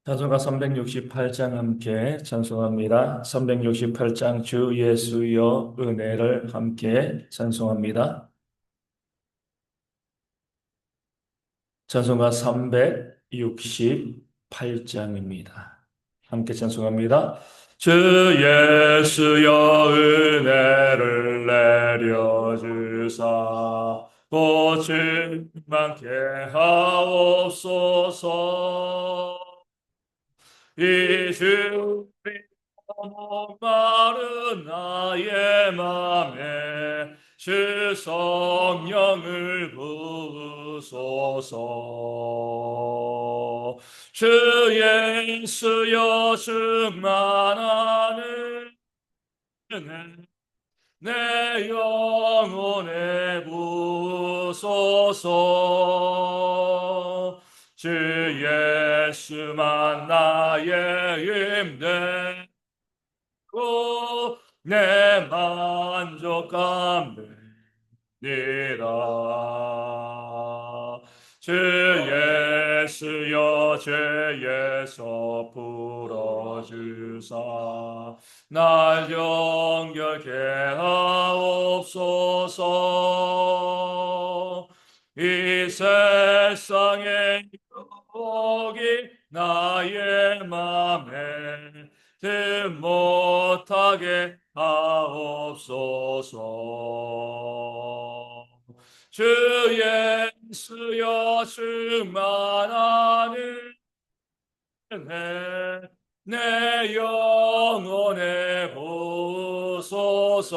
찬송가 368장 함께 찬송합니다. 368장 주 예수여 은혜를 함께 찬송합니다. 찬송가 368장입니다. 함께 찬송합니다. 주 예수여 은혜를 내려주사 꽃을 많게 하옵소서. 이 주의 목마른 나의 맘에 주 성령을 부으소서. 주 예수여 충만하는 은혜 내 영혼에 부으소서. 주 예수만 나의 힘되고 내 만족함이니라. 주 예수여 죄에서 풀어주사 날 정결케 하옵소서. 이 세상의 유혹이 나의 맘에 들 못하게 하옵소서. 주 예수여 충만하는 은혜 내 영혼에 부소서.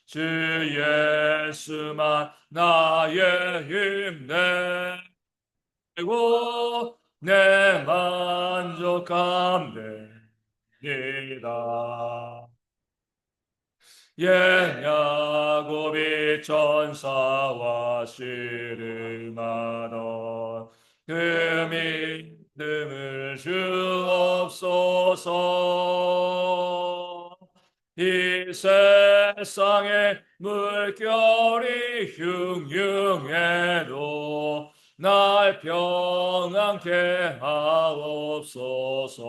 주 예수만 나의 힘내고 내 만족함되리라. 옛 야곱이 천사와 씨름하던 그 믿음을 주옵소서. 이 세상의 물결이 흉흉해도 날 평안케 하옵소서.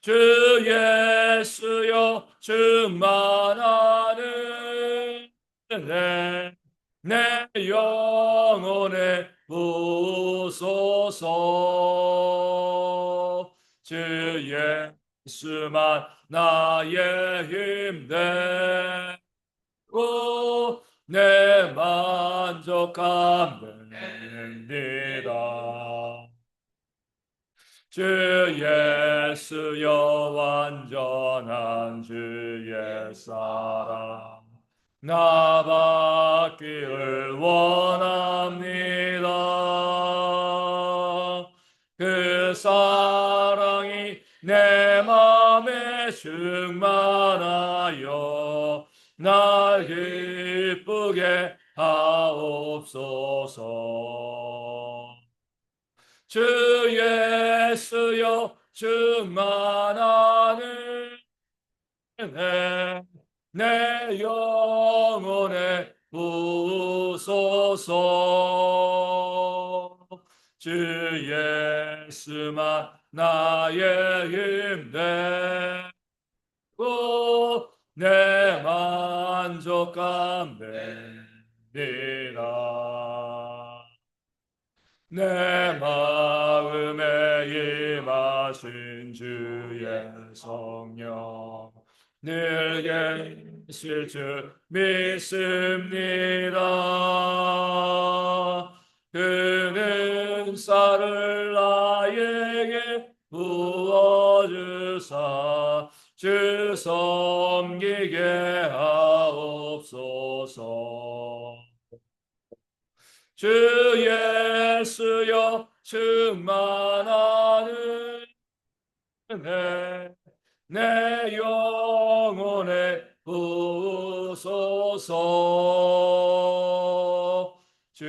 주 예수여 충만하는 은혜 내 영혼에 부소서. 주 예수만 나의 힘되고 내 만족함됩니다. 주 예수여 완전한 주의 사랑 나 받기를 원합니다. 그 사랑이 내 맘에 충만하여 날 기쁘게 하옵소서. 주 예수여 충만하는 은혜 내 영혼에 부소서. 주 예수만 나의 힘되고 내 만족함되리라. 내 마음에 임하신 주의 성령 늘 계실 줄 믿습니다. 그는 쌀을 나에게 부어주사 주 섬기게 하옵소서. 주 예수여 충만하는 은혜 내 영혼에 부소서. 주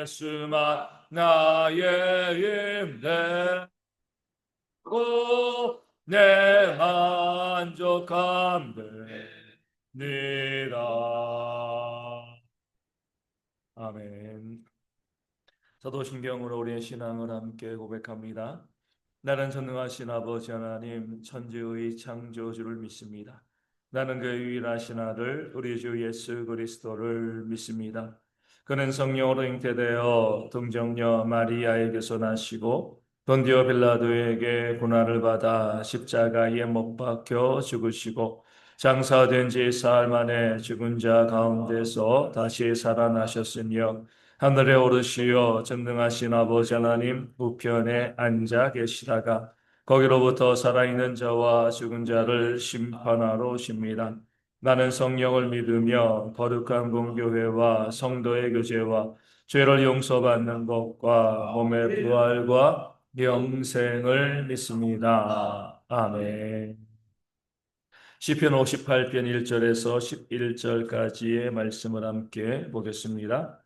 예수만 나의 힘되고 내 만족함되니라. 아멘. 사도신경으로 우리의 신앙을 함께 고백합니다. 나는 전능하신 아버지 하나님 천지의 창조주를 믿습니다. 나는 그 유일하신 아들 우리 주 예수 그리스도를 믿습니다. 그는 성령으로 잉태되어 동정녀 마리아에게서 나시고 본디오 빌라도에게 고난을 받아 십자가에 못 박혀 죽으시고 장사된 지 사흘 만에 죽은 자 가운데서 다시 살아나셨으며 하늘에 오르시어 전능하신 아버지 하나님 우편에 앉아 계시다가 거기로부터 살아있는 자와 죽은 자를 심판하러 오십니다. 나는 성령을 믿으며 거룩한 공교회와 성도의 교제와 죄를 용서받는 것과 몸의 부활과 영생을 믿습니다. 아멘. 시편 58편 1절에서 11절까지의 말씀을 함께 보겠습니다.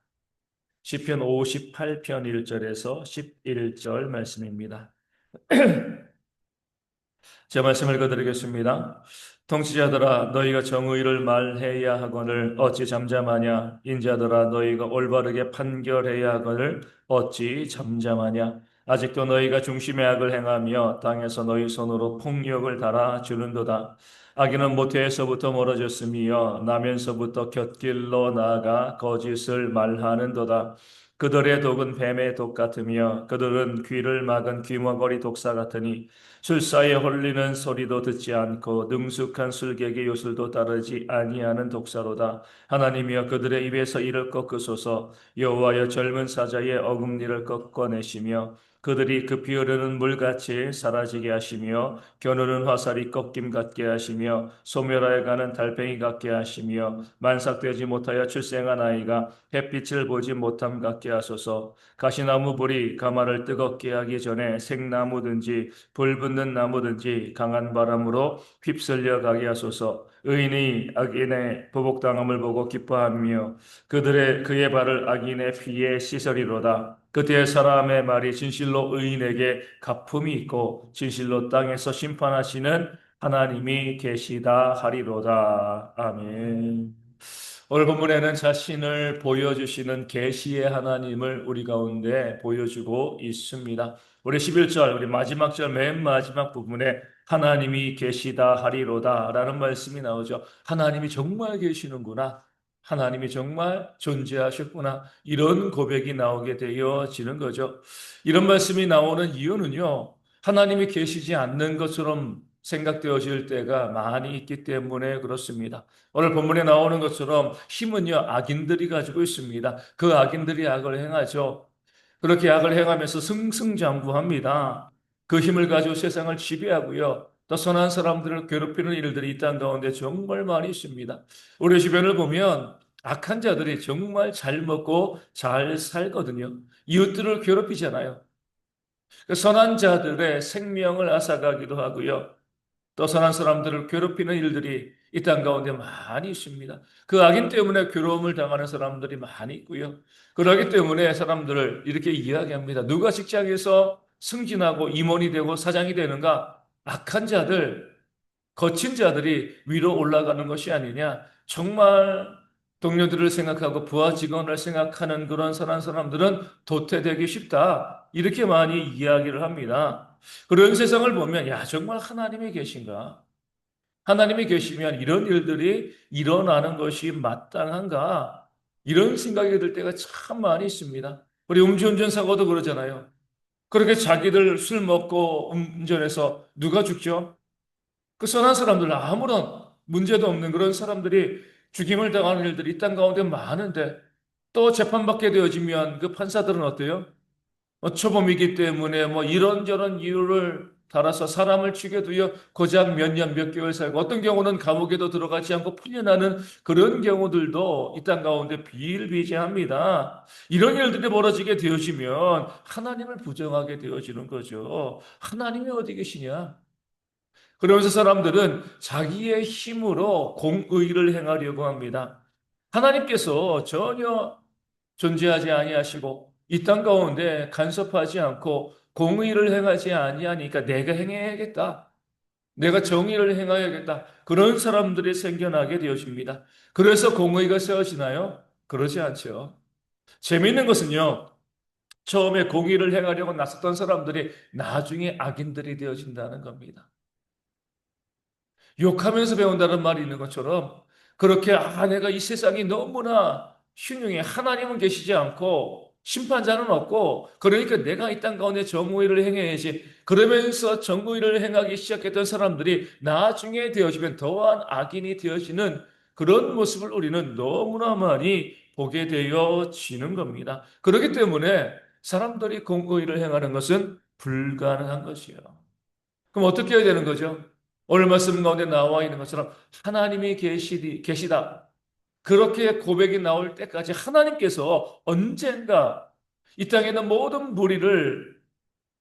시편 58편 1절에서 11절 말씀입니다. 제 말씀을 읽어드리겠습니다. 통치자들아 너희가 정의를 말해야 하거늘 어찌 잠잠하냐. 인자들아 너희가 올바르게 판결해야 하거늘 어찌 잠잠하냐. 아직도 너희가 중심의 악을 행하며 땅에서 너희 손으로 폭력을 달아주는도다. 악인은 모태에서부터 멀어졌으며 나면서부터 곁길로 나아가 거짓을 말하는도다. 그들의 독은 뱀의 독 같으며 그들은 귀를 막은 귀머거리 독사 같으니 술사에 홀리는 소리도 듣지 않고 능숙한 술객의 요술도 따르지 아니하는 독사로다. 하나님이여 그들의 입에서 이를 꺾으소서. 여호와여 젊은 사자의 어금니를 꺾어내시며 그들이 급히 흐르는 물같이 사라지게 하시며 겨누는 화살이 꺾임 같게 하시며 소멸하여 가는 달팽이 같게 하시며 만삭되지 못하여 출생한 아이가 햇빛을 보지 못함 같게 하소서. 가시나무 불이 가마를 뜨겁게 하기 전에 생나무든지 불 붙는 나무든지 강한 바람으로 휩쓸려 가게 하소서. 의인이 악인의 보복당함을 보고 기뻐하며 그의 발을 악인의 피에 씻으리로다. 그때의 사람의 말이 진실로 의인에게 갚음이 있고 진실로 땅에서 심판하시는 하나님이 계시다 하리로다. 아멘. 오늘 본문에는 자신을 보여주시는 계시의 하나님을 우리 가운데 보여주고 있습니다. 우리 11절, 우리 마지막 절 맨 마지막 부분에 하나님이 계시다 하리로다 라는 말씀이 나오죠. 하나님이 정말 계시는구나. 하나님이 정말 존재하셨구나. 이런 고백이 나오게 되어지는 거죠. 이런 말씀이 나오는 이유는요. 하나님이 계시지 않는 것처럼 생각되어질 때가 많이 있기 때문에 그렇습니다. 오늘 본문에 나오는 것처럼 힘은요, 악인들이 가지고 있습니다. 그 악인들이 악을 행하죠. 그렇게 악을 행하면서 승승장구합니다. 그 힘을 가지고 세상을 지배하고요. 또 선한 사람들을 괴롭히는 일들이 이 땅 가운데 정말 많이 있습니다. 우리 주변을 보면 악한 자들이 정말 잘 먹고 잘 살거든요. 이웃들을 괴롭히잖아요. 그 선한 자들의 생명을 앗아가기도 하고요. 또 선한 사람들을 괴롭히는 일들이 이 땅 가운데 많이 있습니다. 그 악인 때문에 괴로움을 당하는 사람들이 많이 있고요. 그러기 때문에 사람들을 이렇게 이야기합니다. 누가 직장에서 승진하고 임원이 되고 사장이 되는가? 악한 자들, 거친 자들이 위로 올라가는 것이 아니냐. 정말 동료들을 생각하고 부하 직원을 생각하는 그런 선한 사람들은 도태되기 쉽다. 이렇게 많이 이야기를 합니다. 그런 세상을 보면 야 정말 하나님이 계신가? 하나님이 계시면 이런 일들이 일어나는 것이 마땅한가? 이런 생각이 들 때가 참 많이 있습니다. 우리 음주운전 사고도 그러잖아요. 그렇게 자기들 술 먹고 운전해서 누가 죽죠? 그 선한 사람들 아무런 문제도 없는 그런 사람들이 죽임을 당하는 일들이 이 땅 가운데 많은데 또 재판받게 되어지면 그 판사들은 어때요? 초범이기 때문에 뭐 이런저런 이유를 달아서 사람을 죽여도요 고작 몇 년 몇 개월 살고 어떤 경우는 감옥에도 들어가지 않고 풀려나는 그런 경우들도 이 땅 가운데 비일비재합니다. 이런 일들이 벌어지게 되어지면 하나님을 부정하게 되어지는 거죠. 하나님이 어디 계시냐? 그러면서 사람들은 자기의 힘으로 공의를 행하려고 합니다. 하나님께서 전혀 존재하지 아니하시고 이 땅 가운데 간섭하지 않고 공의를 행하지 아니하니까 내가 행해야겠다. 내가 정의를 행해야겠다. 그런 사람들이 생겨나게 되어집니다. 그래서 공의가 세워지나요? 그러지 않죠. 재미있는 것은요. 처음에 공의를 행하려고 나섰던 사람들이 나중에 악인들이 되어진다는 겁니다. 욕하면서 배운다는 말이 있는 것처럼 그렇게 내가 이 세상이 너무나 흉흉해. 하나님은 계시지 않고 심판자는 없고 그러니까 내가 이 땅 가운데 정의를 행해야지. 그러면서 정의를 행하기 시작했던 사람들이 나중에 되어지면 더한 악인이 되어지는 그런 모습을 우리는 너무나 많이 보게 되어지는 겁니다. 그렇기 때문에 사람들이 공의를 행하는 것은 불가능한 것이에요. 그럼 어떻게 해야 되는 거죠? 오늘 말씀 가운데 나와 있는 것처럼 하나님이 계시다. 그렇게 고백이 나올 때까지 하나님께서 언젠가 이 땅에 있는 모든 무리를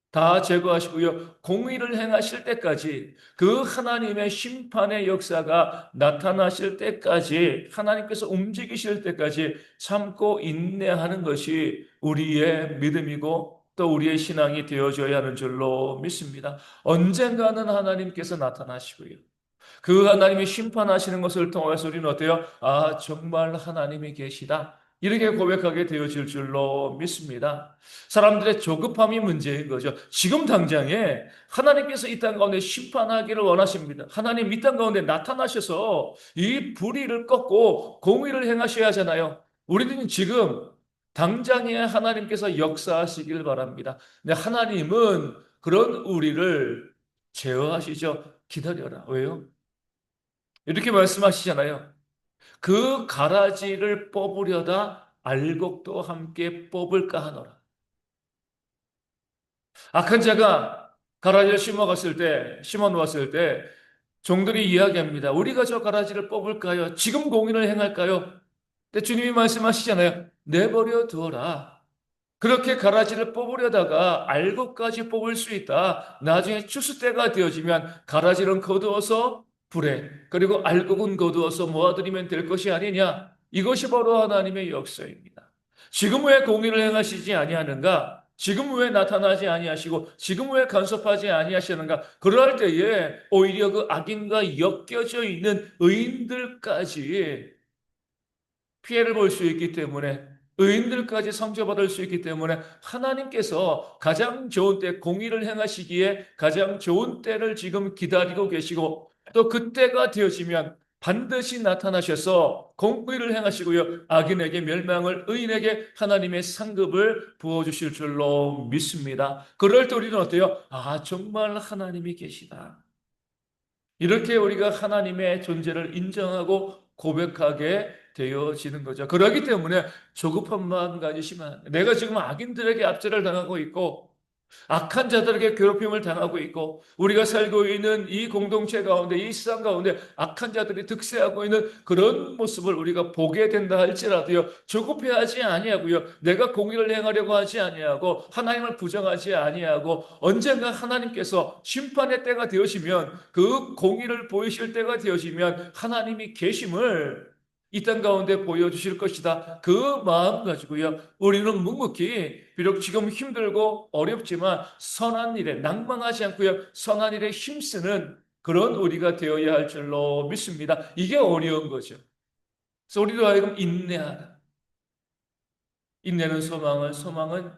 다 제거하시고요. 공의를 행하실 때까지 그 하나님의 심판의 역사가 나타나실 때까지 하나님께서 움직이실 때까지 참고 인내하는 것이 우리의 믿음이고 또 우리의 신앙이 되어져야 하는 줄로 믿습니다. 언젠가는 하나님께서 나타나시고요. 그 하나님이 심판하시는 것을 통해서 우리는 어때요? 정말 하나님이 계시다. 이렇게 고백하게 되어질 줄로 믿습니다. 사람들의 조급함이 문제인 거죠. 지금 당장에 하나님께서 이 땅 가운데 심판하기를 원하십니다. 하나님 이 땅 가운데 나타나셔서 이 불의를 꺾고 공의를 행하셔야 하잖아요. 우리는 지금 당장에 하나님께서 역사하시길 바랍니다. 근데 하나님은 그런 우리를 제어하시죠. 기다려라. 왜요? 이렇게 말씀하시잖아요. 그 가라지를 뽑으려다 알곡도 함께 뽑을까 하노라. 악한 자가 가라지를 심어 놓았을 때 종들이 이야기합니다. 우리가 저 가라지를 뽑을까요? 지금 공인을 행할까요? 근데 주님이 말씀하시잖아요. 내버려 두어라. 그렇게 가라지를 뽑으려다가 알곡까지 뽑을 수 있다. 나중에 추수 때가 되어지면 가라지는 거두어서 불에 그리고 알곡은 거두어서 모아들이면 될 것이 아니냐. 이것이 바로 하나님의 역사입니다. 지금 왜 공의를 행하시지 아니하는가? 지금 왜 나타나지 아니하시고 지금 왜 간섭하지 아니하시는가? 그럴 때에 오히려 그 악인과 엮여져 있는 의인들까지 피해를 볼 수 있기 때문에 의인들까지 상처받을 수 있기 때문에 하나님께서 가장 좋은 때 공의를 행하시기에 가장 좋은 때를 지금 기다리고 계시고 또 그때가 되어지면 반드시 나타나셔서 공의를 행하시고요. 악인에게 멸망을 의인에게 하나님의 상급을 부어주실 줄로 믿습니다. 그럴 때 우리는 어때요? 정말 하나님이 계시다. 이렇게 우리가 하나님의 존재를 인정하고 고백하게 되어지는 거죠. 그렇기 때문에 조급한 마음 가지시면 안 돼요. 내가 지금 악인들에게 압제를 당하고 있고 악한 자들에게 괴롭힘을 당하고 있고 우리가 살고 있는 이 공동체 가운데 이 세상 가운데 악한 자들이 득세하고 있는 그런 모습을 우리가 보게 된다 할지라도요 조급해하지 아니하고요 내가 공의를 행하려고 하지 아니하고 하나님을 부정하지 아니하고 언젠가 하나님께서 심판의 때가 되어지면 그 공의를 보이실 때가 되어지면 하나님이 계심을 이 땅 가운데 보여주실 것이다. 그 마음 가지고요. 우리는 묵묵히 비록 지금 힘들고 어렵지만 선한 일에 낭망하지 않고요. 선한 일에 힘쓰는 그런 우리가 되어야 할 줄로 믿습니다. 이게 어려운 거죠. 그래서 우리도 하여금 인내하라. 인내는 소망을, 소망은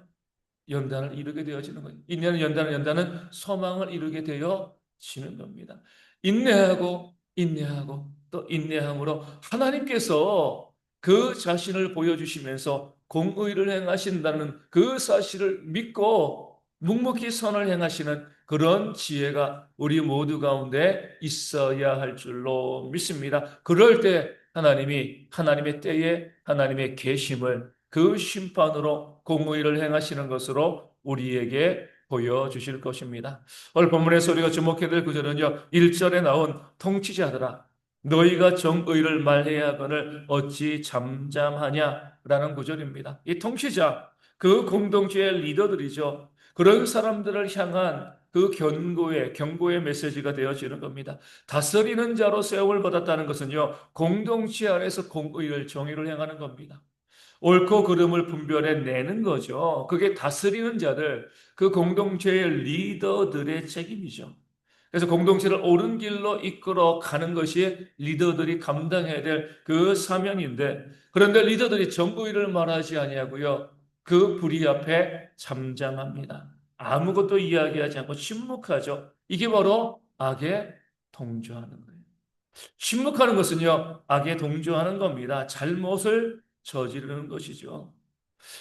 연단을 이루게 되어지는 거예요. 인내는 연단을, 연단은 소망을 이루게 되어지는 겁니다. 인내하고 인내하고 또 인내함으로 하나님께서 그 자신을 보여주시면서 공의를 행하신다는 그 사실을 믿고 묵묵히 선을 행하시는 그런 지혜가 우리 모두 가운데 있어야 할 줄로 믿습니다. 그럴 때 하나님이 하나님의 때에 하나님의 계심을 그 심판으로 공의를 행하시는 것으로 우리에게 보여주실 것입니다. 오늘 본문에서 우리가 주목해야 될 구절은요. 1절에 나온 통치자들아 너희가 정의를 말해야 하거늘 어찌 잠잠하냐라는 구절입니다. 이 통치자 그 공동체의 리더들이죠. 그런 사람들을 향한 그 경고의 메시지가 되어지는 겁니다. 다스리는 자로 세움을 받았다는 것은요. 공동체 안에서 공의를 정의를 행하는 겁니다. 옳고 그름을 분별해 내는 거죠. 그게 다스리는 자들, 그 공동체의 리더들의 책임이죠. 그래서 공동체를 옳은 길로 이끌어 가는 것이 리더들이 감당해야 될 그 사명인데, 그런데 리더들이 정의를 말하지 아니하고요. 그 불의 앞에 잠잠합니다. 아무것도 이야기하지 않고 침묵하죠. 이게 바로 악에 동조하는 거예요. 침묵하는 것은요, 악에 동조하는 겁니다. 잘못을 저지르는 것이죠.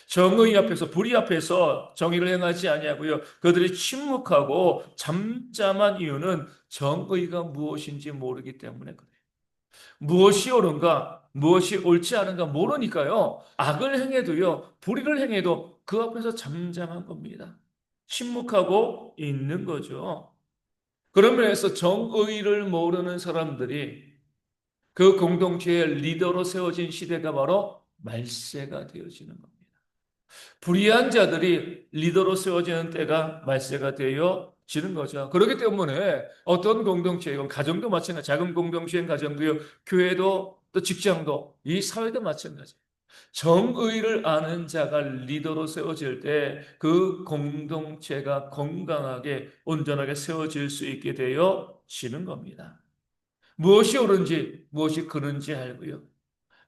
정의 앞에서, 불의 앞에서 정의를 행하지 아니하고요. 그들이 침묵하고 잠잠한 이유는 정의가 무엇인지 모르기 때문에 그래요. 무엇이 옳은가, 무엇이 옳지 않은가 모르니까요. 악을 행해도요, 불의를 행해도 그 앞에서 잠잠한 겁니다. 침묵하고 있는 거죠. 그런 면에서 정의를 모르는 사람들이 그 공동체의 리더로 세워진 시대가 바로 말세가 되어지는 겁니다. 불의한 자들이 리더로 세워지는 때가 말세가 되어지는 거죠. 그렇기 때문에 어떤 공동체, 이건 가정도 마찬가지, 작은 공동체인 가정도요, 교회도 또 직장도, 이 사회도 마찬가지. 정의를 아는 자가 리더로 세워질 때 그 공동체가 건강하게 온전하게 세워질 수 있게 되어지는 겁니다. 무엇이 옳은지 무엇이 그른지 알고요.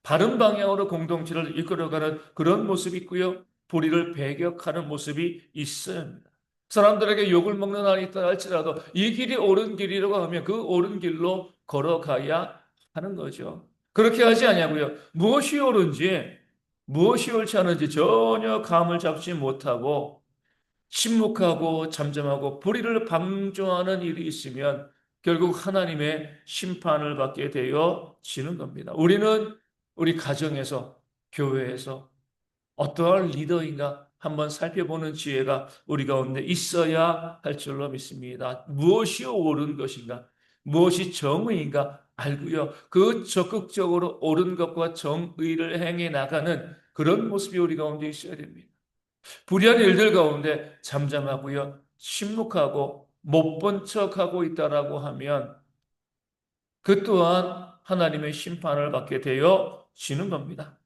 바른 방향으로 공동체를 이끌어가는 그런 모습이 있고요. 불의를 배격하는 모습이 있어야 합니다. 사람들에게 욕을 먹는 한이 있다 할지라도 이 길이 옳은 길이라고 하면 그 옳은 길로 걸어가야 하는 거죠. 그렇게 하지 아니하고요. 무엇이 옳은지 무엇이 옳지 않은지 전혀 감을 잡지 못하고 침묵하고 잠잠하고 불의를 방조하는 일이 있으면 결국 하나님의 심판을 받게 되어지는 겁니다. 우리는 우리 가정에서, 교회에서 어떠한 리더인가 한번 살펴보는 지혜가 우리 가운데 있어야 할 줄로 믿습니다. 무엇이 옳은 것인가? 무엇이 정의인가? 알고요. 그 적극적으로 옳은 것과 정의를 행해 나가는 그런 모습이 우리 가운데 있어야 됩니다. 불의한 일들 가운데 잠잠하고요. 침묵하고 못 본 척하고 있다라고 하면 그 또한 하나님의 심판을 받게 되어지는 겁니다.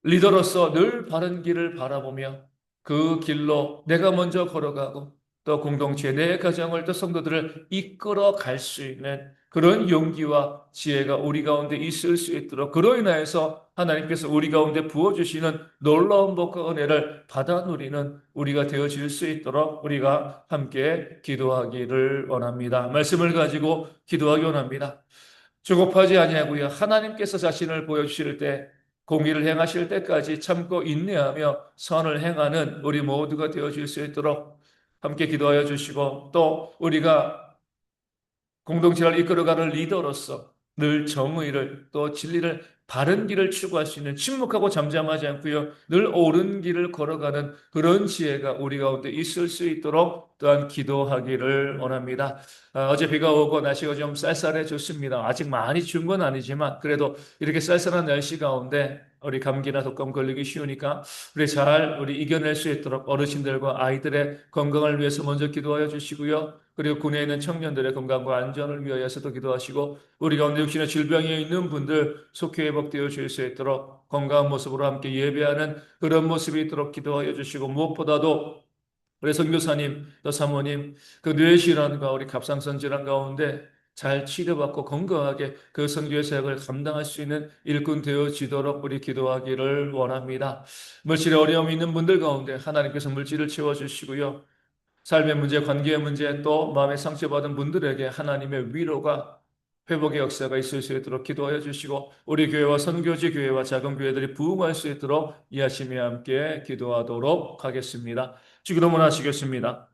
리더로서 늘 바른 길을 바라보며 그 길로 내가 먼저 걸어가고 또 공동체 내 가정을 또 성도들을 이끌어 갈 수 있는 그런 용기와 지혜가 우리 가운데 있을 수 있도록 그로 인하여서 하나님께서 우리 가운데 부어주시는 놀라운 복과 은혜를 받아 누리는 우리가 되어질 수 있도록 우리가 함께 기도하기를 원합니다. 말씀을 가지고 기도하기 원합니다. 조급하지 아니하고요. 하나님께서 자신을 보여주실 때 공의를 행하실 때까지 참고 인내하며 선을 행하는 우리 모두가 되어질 수 있도록 함께 기도하여 주시고 또 우리가 공동체를 이끌어가는 리더로서 늘 정의를 또 진리를 바른 길을 추구할 수 있는 침묵하고 잠잠하지 않고요. 늘 옳은 길을 걸어가는 그런 지혜가 우리 가운데 있을 수 있도록 또한 기도하기를 원합니다. 어제 비가 오고 날씨가 좀 쌀쌀해졌습니다. 아직 많이 준 건 아니지만 그래도 이렇게 쌀쌀한 날씨 가운데 우리 감기나 독감 걸리기 쉬우니까 우리 이겨낼 수 있도록 어르신들과 아이들의 건강을 위해서 먼저 기도하여 주시고요. 그리고 군에 있는 청년들의 건강과 안전을 위하여서도 기도하시고 우리 가운데 혹시나 질병에 있는 분들 속히 회복되어 줄 수 있도록 건강한 모습으로 함께 예배하는 그런 모습이 있도록 기도하여 주시고 무엇보다도 우리 선교사님 또 사모님 그 뇌질환과 우리 갑상선 질환 가운데 잘 치료받고 건강하게 그 선교의 사역을 감당할 수 있는 일꾼 되어지도록 우리 기도하기를 원합니다. 물질에 어려움이 있는 분들 가운데 하나님께서 물질을 채워주시고요. 삶의 문제, 관계의 문제, 또 마음의 상처받은 분들에게 하나님의 위로가 회복의 역사가 있을 수 있도록 기도하여 주시고 우리 교회와 선교지 교회와 작은 교회들이 부흥할 수 있도록 이하심에 함께 기도하도록 하겠습니다. 주기도문 하시겠습니다.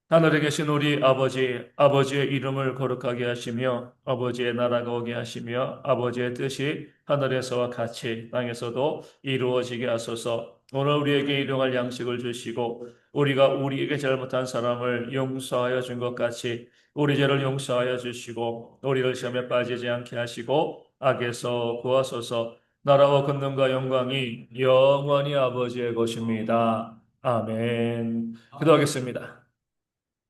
하늘에 계신 우리 아버지, 아버지의 이름을 거룩하게 하시며 아버지의 나라가 오게 하시며 아버지의 뜻이 하늘에서와 같이 땅에서도 이루어지게 하소서. 오늘 우리에게 일용할 양식을 주시고 우리가 우리에게 잘못한 사람을 용서하여 준 것 같이 우리 죄를 용서하여 주시고 우리를 시험에 빠지지 않게 하시고 악에서 구하소서. 나라와 권능과 영광이 영원히 아버지의 것입니다. 아멘. 기도하겠습니다.